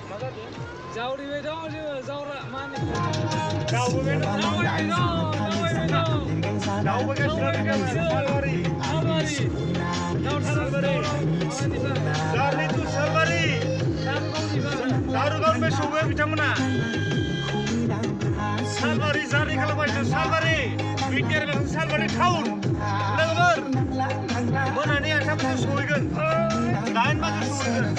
जावरिबाय दं जोङो जावरा मा होनो दावबोगासिनो सालबारि जारनि टु सालबारि दारुगावनिफ्राय सौगोन बिथांमोना सालबारि जारनि खालामगासिनो सालबारि बिटिआर सालबारि टाउन लोगोफोर मोनानि 8:00 सहैगोन 9 बाजि सहैगोन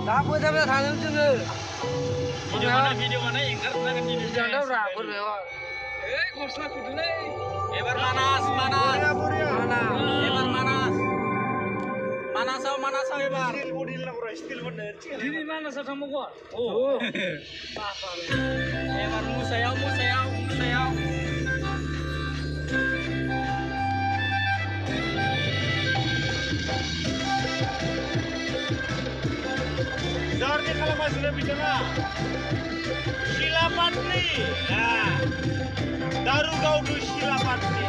दा फोथाबना थांदों जोङो भिडिअ mana एंगारनांगोन दिनै jangan rapat lewat गस्ला खुदुलै एबार मानास मानासाव एबार दिनै मानासाव थांबावगोन एबार मुसायाव जारनि खालामगासिनो बिथाङा सिलापाथनि दारुगाव टु सिलापाथनि